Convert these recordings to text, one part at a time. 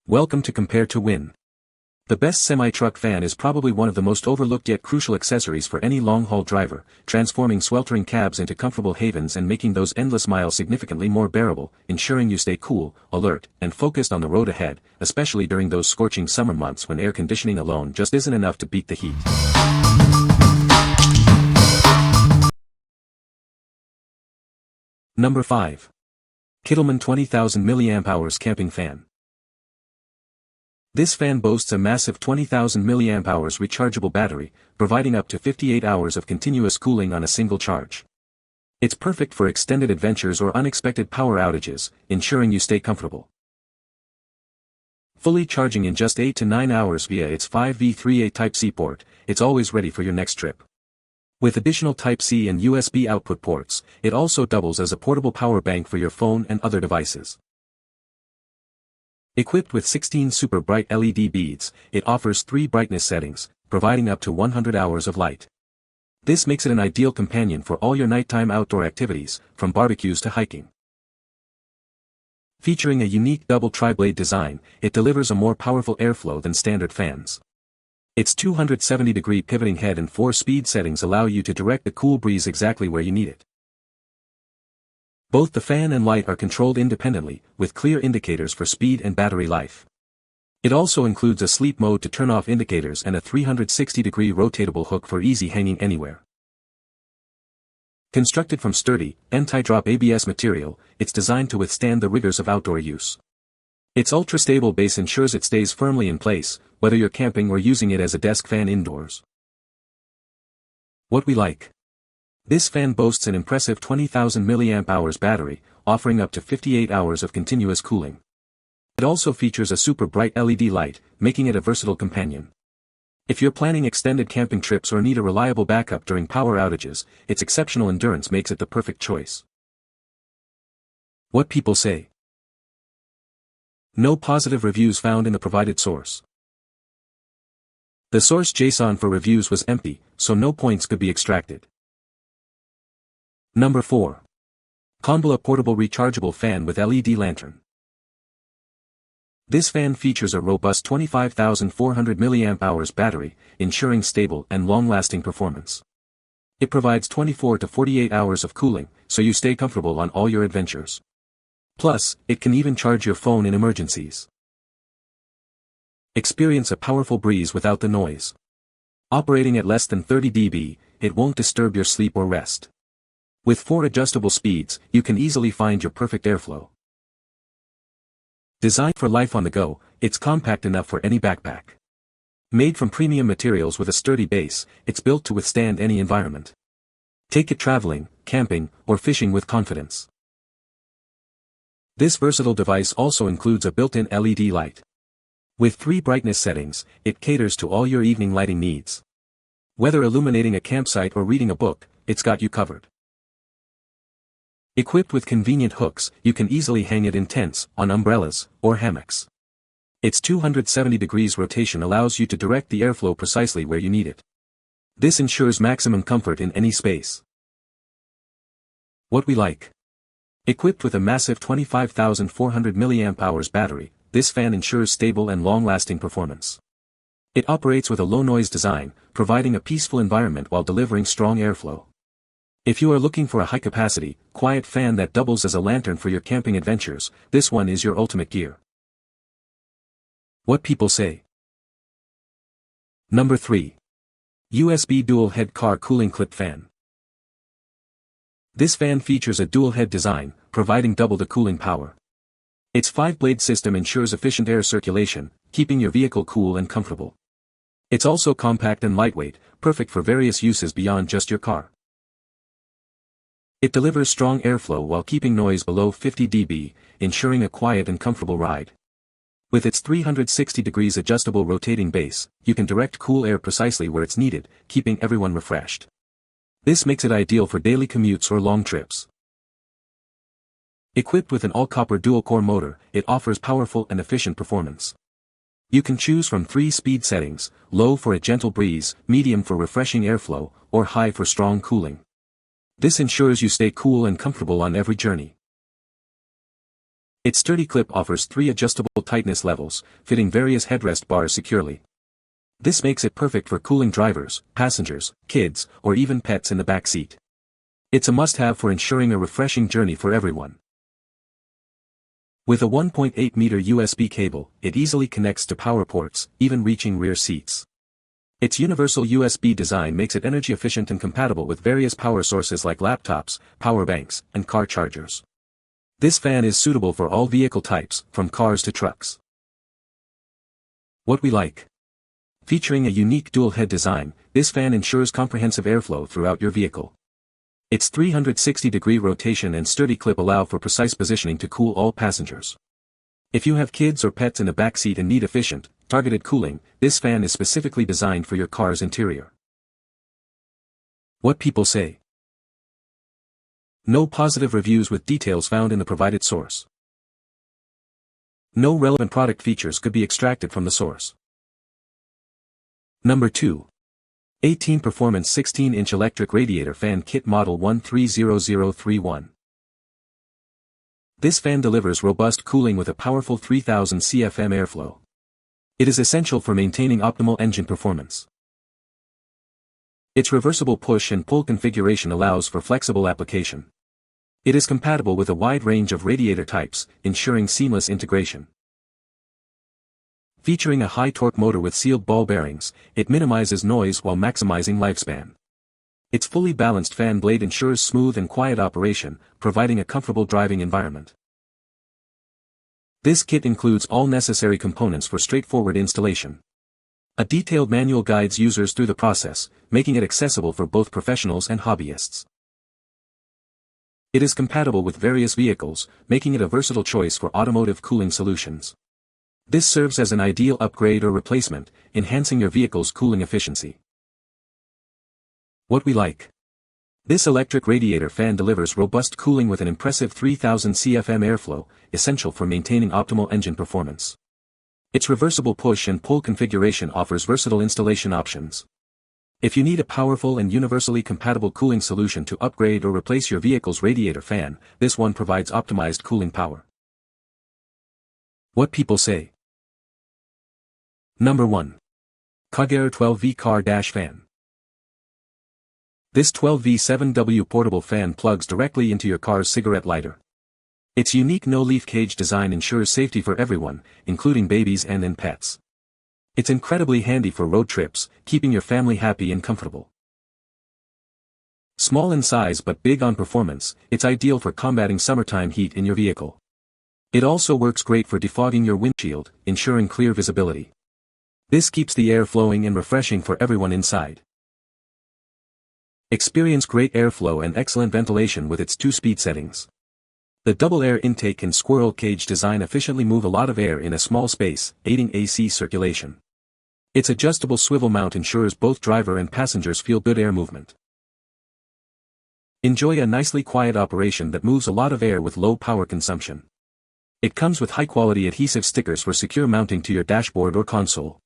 Welcome to Compare to Win. The best semi-truck fan is probably one of the most overlooked yet crucial accessories for any long-haul driver, transforming sweltering cabs into comfortable havens and making those endless miles significantly more bearable, ensuring you stay cool, alert, and focused on the road ahead, especially during those scorching summer months when air conditioning alone just isn't enough to beat the heat. Number 5. KITWLEMEN 20,000 mAh Camping Fan. This fan boasts a massive 20,000 mAh rechargeable battery, providing up to 58 hours of continuous cooling on a single charge. It's perfect for extended adventures or unexpected power outages, ensuring you stay comfortable. Fully charging in just 8 to 9 hours via its 5V3A Type-C port, it's always ready for your next trip. With additional Type-C and USB output ports, it also doubles as a portable power bank for your phone and other devices. Equipped with 16 super bright LED beads, it offers 3 brightness settings, providing up to 100 hours of light. This makes it an ideal companion for all your nighttime outdoor activities, from barbecues to hiking. Featuring a unique double tri-blade design, it delivers a more powerful airflow than standard fans. Its 270-degree pivoting head and 4 speed settings allow you to direct the cool breeze exactly where you need it. Both the fan and light are controlled independently, with clear indicators for speed and battery life. It also includes a sleep mode to turn off indicators and a 360-degree rotatable hook for easy hanging anywhere. Constructed from sturdy, anti-drop ABS material, it's designed to withstand the rigors of outdoor use. Its ultra-stable base ensures it stays firmly in place, whether you're camping or using it as a desk fan indoors. What we like. This fan boasts an impressive 20,000 mAh battery, offering up to 58 hours of continuous cooling. It also features a super bright LED light, making it a versatile companion. If you're planning extended camping trips or need a reliable backup during power outages, its exceptional endurance makes it the perfect choice. What people say. No positive reviews found in the provided source. The source JSON for reviews was empty, so no points could be extracted. Number 4. CONBOLA Portable Rechargeable Fan with LED Lantern. This fan features a robust 25,400 mAh battery, ensuring stable and long-lasting performance. It provides 24 to 48 hours of cooling, so you stay comfortable on all your adventures. Plus, it can even charge your phone in emergencies. Experience a powerful breeze without the noise. Operating at less than 30 dB, it won't disturb your sleep or rest. With 4 adjustable speeds, you can easily find your perfect airflow. Designed for life on the go, it's compact enough for any backpack. Made from premium materials with a sturdy base, it's built to withstand any environment. Take it traveling, camping, or fishing with confidence. This versatile device also includes a built-in LED light. With 3 brightness settings, it caters to all your evening lighting needs. Whether illuminating a campsite or reading a book, it's got you covered. Equipped with convenient hooks, you can easily hang it in tents, on umbrellas, or hammocks. Its 270 degrees rotation allows you to direct the airflow precisely where you need it. This ensures maximum comfort in any space. What we like. Equipped with a massive 25,400 mAh battery, this fan ensures stable and long-lasting performance. It operates with a low-noise design, providing a peaceful environment while delivering strong airflow. If you are looking for a high-capacity, quiet fan that doubles as a lantern for your camping adventures, this one is your ultimate gear. What people say. Number 3. USB Dual-Head Car Cooling Clip Fan. This fan features a dual-head design, providing double the cooling power. Its 5-blade system ensures efficient air circulation, keeping your vehicle cool and comfortable. It's also compact and lightweight, perfect for various uses beyond just your car. It delivers strong airflow while keeping noise below 50 dB, ensuring a quiet and comfortable ride. With its 360 degrees adjustable rotating base, you can direct cool air precisely where it's needed, keeping everyone refreshed. This makes it ideal for daily commutes or long trips. Equipped with an all-copper dual-core motor, it offers powerful and efficient performance. You can choose from 3 speed settings, low for a gentle breeze, medium for refreshing airflow, or high for strong cooling. This ensures you stay cool and comfortable on every journey. Its sturdy clip offers 3 adjustable tightness levels, fitting various headrest bars securely. This makes it perfect for cooling drivers, passengers, kids, or even pets in the back seat. It's a must-have for ensuring a refreshing journey for everyone. With a 1.8-meter USB cable, it easily connects to power ports, even reaching rear seats. Its universal USB design makes it energy efficient and compatible with various power sources like laptops, power banks, and car chargers. This fan is suitable for all vehicle types, from cars to trucks. What we like. Featuring a unique dual-head design, this fan ensures comprehensive airflow throughout your vehicle. Its 360-degree rotation and sturdy clip allow for precise positioning to cool all passengers. If you have kids or pets in the back seat and need efficient, targeted cooling, this fan is specifically designed for your car's interior. What people say. No positive reviews with details found in the provided source. No relevant product features could be extracted from the source. Number 2. 18 Performance 16-inch Electric Radiator Fan Kit Model 130031. This fan delivers robust cooling with a powerful 3000 CFM airflow. It is essential for maintaining optimal engine performance. Its reversible push and pull configuration allows for flexible application. It is compatible with a wide range of radiator types, ensuring seamless integration. Featuring a high-torque motor with sealed ball bearings, it minimizes noise while maximizing lifespan. Its fully balanced fan blade ensures smooth and quiet operation, providing a comfortable driving environment. This kit includes all necessary components for straightforward installation. A detailed manual guides users through the process, making it accessible for both professionals and hobbyists. It is compatible with various vehicles, making it a versatile choice for automotive cooling solutions. This serves as an ideal upgrade or replacement, enhancing your vehicle's cooling efficiency. What we like. This electric radiator fan delivers robust cooling with an impressive 3000 CFM airflow, essential for maintaining optimal engine performance. Its reversible push and pull configuration offers versatile installation options. If you need a powerful and universally compatible cooling solution to upgrade or replace your vehicle's radiator fan, this one provides optimized cooling power. What people say. Number 1. KAGOR 12V Car Dash Fan. This 12V7W portable fan plugs directly into your car's cigarette lighter. Its unique no-leaf cage design ensures safety for everyone, including babies and pets. It's incredibly handy for road trips, keeping your family happy and comfortable. Small in size but big on performance, it's ideal for combating summertime heat in your vehicle. It also works great for defogging your windshield, ensuring clear visibility. This keeps the air flowing and refreshing for everyone inside. Experience great airflow and excellent ventilation with its 2-speed settings. The double air intake and squirrel cage design efficiently move a lot of air in a small space, aiding AC circulation. Its adjustable swivel mount ensures both driver and passengers feel good air movement. Enjoy a nicely quiet operation that moves a lot of air with low power consumption. It comes with high-quality adhesive stickers for secure mounting to your dashboard or console.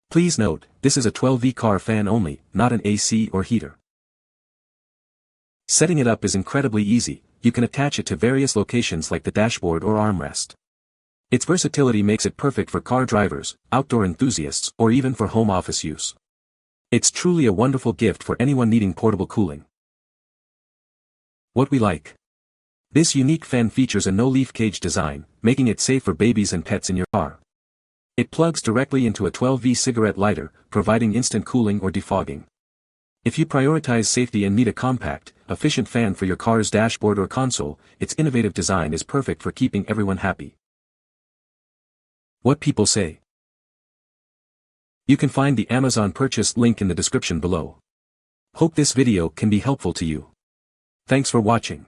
Please note, this is a 12V car fan only, not an AC or heater. Setting it up is incredibly easy. You can attach it to various locations like the dashboard or armrest. Its versatility makes it perfect for car drivers, outdoor enthusiasts, or even for home office use. It's truly a wonderful gift for anyone needing portable cooling. What we like. This unique fan features a no-leaf cage design, making it safe for babies and pets in your car. It plugs directly into a 12V cigarette lighter, providing instant cooling or defogging. If you prioritize safety and need a compact, efficient fan for your car's dashboard or console, its innovative design is perfect for keeping everyone happy. What people say. You can find the Amazon purchase link in the description below. Hope this video can be helpful to you. Thanks for watching.